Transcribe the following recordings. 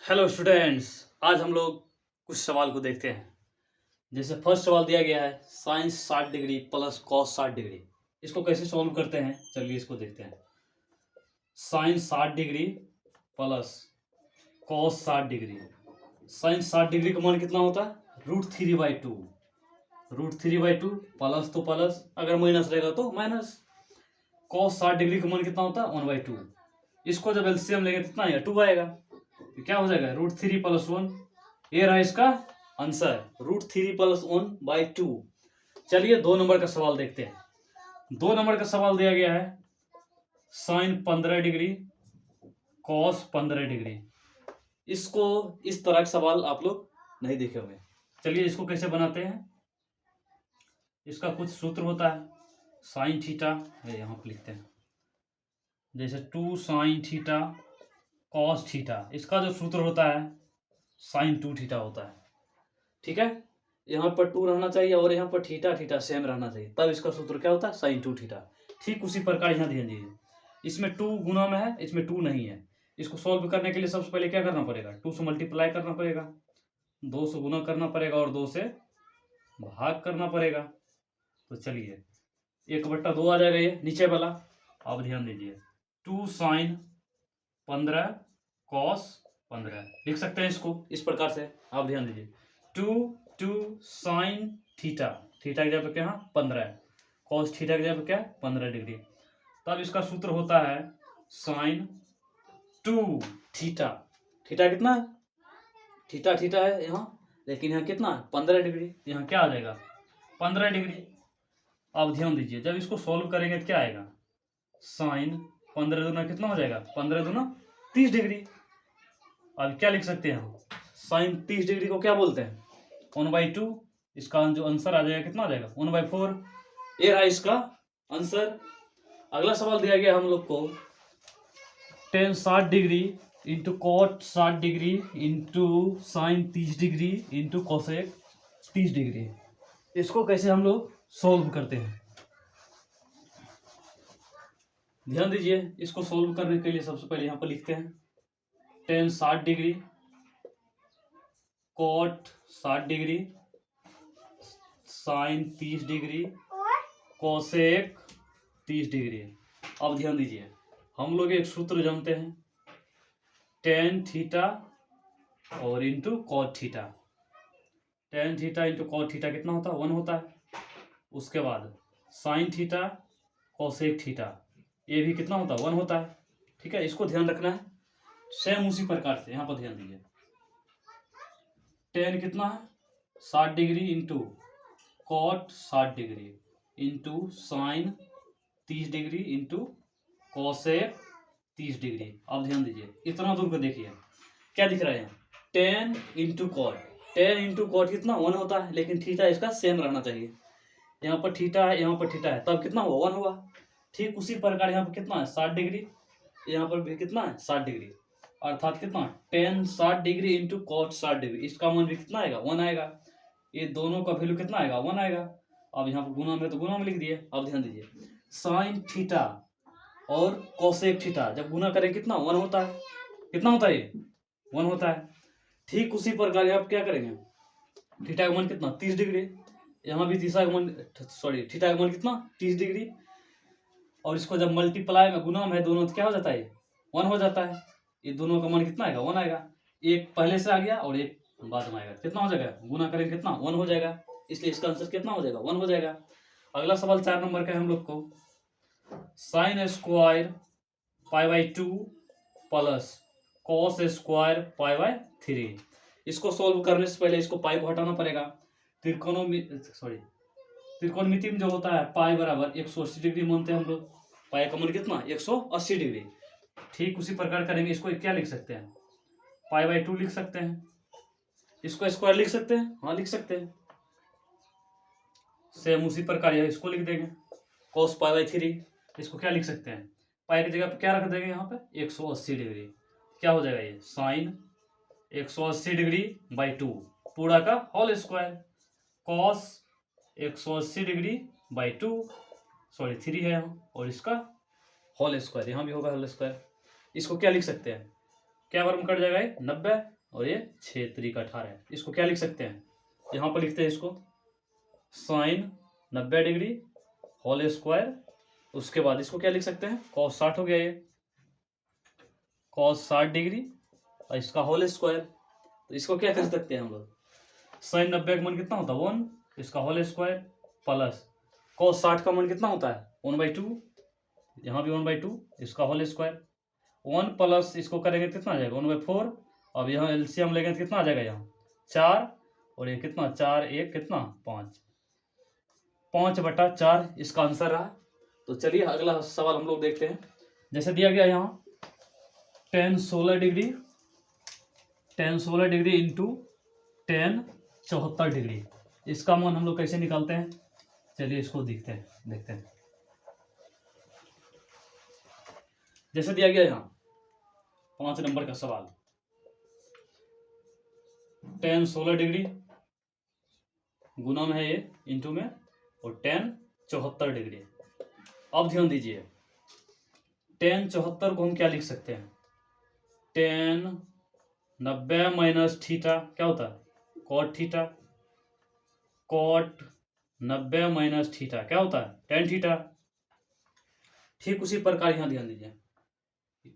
Hello students, आज हम लोग कुछ सवाल को देखते हैं। जैसे फर्स्ट सवाल दिया गया है science 60 degree plus cos 60 degree. इसको कैसे सॉल्व करते हैं, चलिए इसको देखते हैं। Science 60 degree plus cos 60 degree. Science 60 degree का मान कितना होता है? √3/2। √3/2 प्लस तो प्लस, अगर माइनस रहेगा तो माइनस। कॉस 60 डिग्री का मान कितना होता है? 1/2। इसको जब एलसीएम लेंगे कितना आएगा? 2 आएगा। तो क्या हो जाएगा? √3 + 1। ये रहा इसका आंसर, √3 + 1/2। चलिए 2 नंबर का सवाल देखते हैं। 2 नंबर का सवाल दिया गया है साइन 15 डिग्री कॉस 15 डिग्री। इसको इस तरह का सवाल आप लोग नहीं देखे होंगे। चलिए इसको कैसे बनाते हैं। इसका कुछ सूत्र होता है। साइन थीटा यहाँ पर लिखते हैं, जैसे 2 साइन थीटा कॉस थीटा। इसका जो सूत्र होता है साइन 2 थीटा होता है। ठीक है, यहाँ पर 2 रहना चाहिए और यहाँ पर थीटा थीटा सेम रहना चाहिए, तब इसका सूत्र क्या होता है? Sine 2 theta. ठीक उसी प्रकार यहाँ ध्यान दीजिए, इसमें 2 गुना में है, इसमें 2 नहीं है। इसको सॉल्व करने के लिए सबसे पहले क्या करना पड़ेगा? 2 से मल्टीप्लाई करना पड़ेगा, 2 से गुना करना पड़ेगा और 2 से भाग करना पड़ेगा। तो चलिए 1/2 आ जाएगा ये नीचे वाला। अब ध्यान दीजिए 2 साइन 15 कॉस 15 लिख सकते हैं इसको इस प्रकार से। आप ध्यान दीजिए 2 साइन थीटा, थीटा की जगह पे क्या है? 15। कॉस थीटा की जगह पे क्या है? 15 डिग्री। तब इसका सूत्र होता है साइन 2 थीटा। थीटा कितना है? थीटा थीटा है यहाँ, लेकिन यहाँ कितना है? 15 डिग्री। यहाँ क्या आ जाएगा? 15 डिग्री। अब ध्यान दीजिए जब इसको सॉल्व करेंगे तो क्या आएगा? साइन 15 दूना कितना हो जाएगा? 15 दूना 30 डिग्री। अब क्या लिख सकते हैं हम? साइन 30 डिग्री को क्या बोलते हैं? 1/2। इसका जो आंसर आ जाएगा कितना आ जाएगा? 1/4। ये रहा इसका आंसर। अगला सवाल दिया गया हम लोग को tan 60 degree into cot 60 degree into sine 30 degree into cosec 30 degree. इसको कैसे हम लोग सॉल्व करते हैं, ध्यान दीजिए। इसको सॉल्व करने के लिए सबसे पहले यहाँ पर लिखते हैं tan 60 degree cot 60 degree sine 30 degree cosec 30 degree. अब ध्यान दीजिए हम लोग एक सूत्र जानते हैं टेन थीटा और into cot theta. Tan theta into cot theta कितना होता है? 1 होता है। उसके बाद साइन थीटा कोसेक थीटा, ये भी कितना होता है? 1 होता है। ठीक है, इसको ध्यान रखना है। सेम उसी प्रकार से यहाँ पर ध्यान दीजिए टेन कितना है? 60 degree into cot 60 degree into sine 30 degree into cosec 30 degree. अब ध्यान दीजिए इतना दूर को देखिए क्या दिख रहा है? 10 इंटू कॉट। 10 इंटू कॉट कितना? 1 होता है, लेकिन थीटा इसका सेम रहना चाहिए। यहाँ पर थीटा है, यहाँ पर थीटा है, तब कितना हुआ? 1 हुआ। ठीक उसी प्रकार यहाँ पर कितना है? 60 डिग्री। यहाँ पर भी कितना है? 60 डिग्री। अर्थात कितना? 10 60 डिग्री इंटू कॉट 60 डिग्री। इसका मान भी कितना आएगा? 1 आएगा। ये दोनों का वैल्यू कितना आएगा? 1 आएगा। अब यहाँ पर गुना में तो गुना में लिख दिए। अब ध्यान दीजिए साइन थीटा और कोसेक थीटा जब गुना करें कितना? 1 होता है। कितना होता है? ये 1 होता है। ठीक उसी प्रकार यहाँ क्या करेंगे? थीटा का मान कितना? 30 डिग्री। यहाँ भी थीटा का मान कितना? 30 डिग्री। और इसको जब मल्टीप्लाई में गुना में दोनों तो क्या हो जाता है? 1 हो जाता है। ये दोनों का मान कितना आएगा? 1 आएगा। एक पहले से आ गया और एक बाद में आएगा। कितना हो जाएगा? गुना करेंगे कितना? 1 हो जाएगा। इसलिए इसका आंसर कितना हो जाएगा? 1 हो जाएगा। अगला सवाल 4 नंबर का है हम लोग को sine square π/2 plus cos square π/3। इसको सॉल्व करने से पहले इसको पाई को हटाना पड़ेगा। त्रिकोणमिति में जो होता है पाई बराबर 180 डिग्री मानते हैं हम लोग। पाई का मान कितना? 180 डिग्री। ठीक उसी प्रकार करेंगे। इसको क्या लिख सकते हैं? π/2 लिख सकते हैं। इसको स्क्वायर लिख सकते हैं, हाँ लिख सकते हैं। सेम उसी प्रकार यह इसको लिख देंगे cos π/3। इसको क्या लिख सकते हैं? पाई की जगह पे क्या रख देंगे? यहाँ पे 180 डिग्री। क्या हो जाएगा? ये साइन 180 डिग्री बाई 2 पूरा का whole square cos 180 degree by 2 3 है यहाँ, और इसका होल स्क्वायर यहाँ भी होगा होल स्क्वायर। इसको क्या लिख सकते हैं? क्या वर्म कट जाएगा? 90। और ये 6 3 18 है। इसको क्या लिख सकते हैं, यहाँ पर लिखते हैं इसको साइन 90 डिग्री होल स्क्वायर, उसके बाद इसको क्या लिख सकते हैं कॉस 60 हो गया, ये कॉस 60 डिग्री और इसका होल स्क्वायर। तो इसको क्या कर सकते हैं हम लोग, साइन 90 का मान कितना होता है 1, इसका होल स्क्वायर प्लस कॉस 60 का मान कितना होता है 1/2, यहाँ भी 1/2 इसका होल स्क्वायर, 1 प्लस इसको करेंगे तो कितना आ जाएगा 1/4। अब यहाँ एलसीएम लेंगे तो कितना आ जाएगा यहाँ 4, और ये कितना 4 1 कितना 5, 5/4 इसका आंसर रहा। तो चलिए अगला सवाल हम लोग देखते हैं। जैसे दिया गया यहाँ tan 16 degree into tan 74 degree, इसका मान हम लोग कैसे निकालते हैं, चलिए इसको देखते हैं। जैसे दिया गया यहाँ 5 नंबर का सवाल, tan 16 डिग्री गुना में है ये इंटू में, और tan 74 डिग्री। अब ध्यान दीजिए tan 74 को हम क्या लिख सकते हैं, tan 90 माइनस थीटा क्या होता है cot theta, cot 90 minus theta क्या होता है tan थीटा। ठीक उसी प्रकार यहाँ ध्यान दीजिए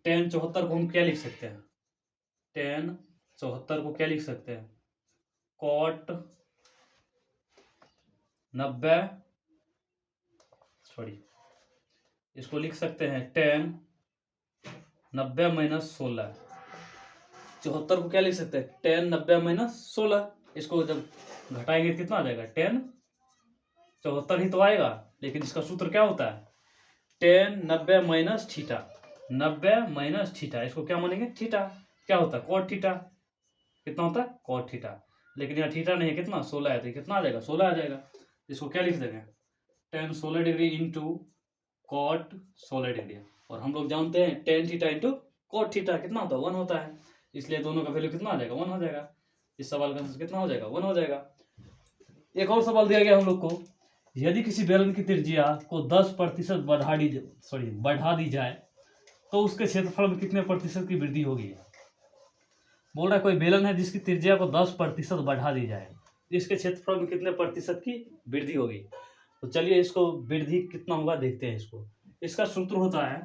tan 74 को हम क्या लिख सकते हैं, tan 74 को क्या लिख सकते हैं कॉट 90 इसको लिख सकते हैं tan 90 माइनस 16, 74 को क्या लिख सकते हैं tan 90 माइनस 16, इसको जब घटाएंगे कितना आ जाएगा tan 74 ही तो आएगा, लेकिन इसका सूत्र क्या होता है tan 90 minus theta, 90 minus theta, इसको क्या मानेंगे थीटा, क्या होता है कॉट थीटा, कितना होता है कॉट थीटा, लेकिन यहाँ थीटा नहीं है कितना 16 है, तो कितना आ जाएगा 16 आ जाएगा। इसको क्या लिख देंगे tan 16 degree into cot 16 degree, और हम लोग जानते हैं tan theta into cot theta कितना होता है 1 होता है, इसलिए दोनों का वैल्यू कितना आ जाएगा 1 हो जाएगा। इस सवाल का आंसर कितना हो जाएगा 1 हो जाएगा। एक और सवाल दिया गया हम लोग को, यदि किसी बेलन की त्रिज्या को 10% बढ़ा दी जाए तो उसके क्षेत्रफल में कितने प्रतिशत की वृद्धि होगी। बोल रहा है कोई बेलन है जिसकी त्रिज्या को 10% बढ़ा दी जाए, इसके क्षेत्रफल में कितने प्रतिशत की वृद्धि होगी। तो चलिए इसको वृद्धि कितना होगा देखते हैं। इसका सूत्र होता है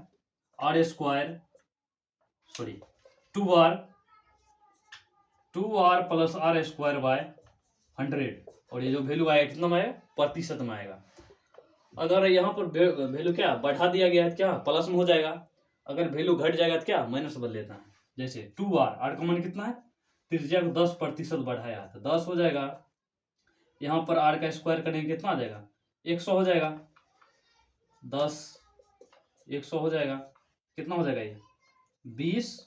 two R plus R square by 100, और ये जो वैल्यू आएगा कितना में आएगा प्रतिशत में आएगा। अगर यहाँ पर वैल्यू क्या बढ़ा दिया गया है क्या प्लस में हो जाएगा, अगर वैल्यू घट जाएगा तो क्या माइनस बदल लेता है। जैसे 2r, आर का मान कितना है त्रिज्या को 10% बढ़ाया तो 10 हो जाएगा, यहाँ पर r का स्क्वायर करेंगे कितना आ जाएगा 100 हो जाएगा, 10 100 हो जाएगा, कितना हो जाएगा ये 20,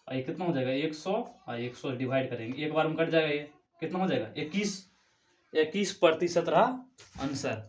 और ये कितना हो जाएगा 100, और 100 डिवाइड करेंगे एक बार में कट जाएगा, ये कितना हो जाएगा 21% रहा आंसर।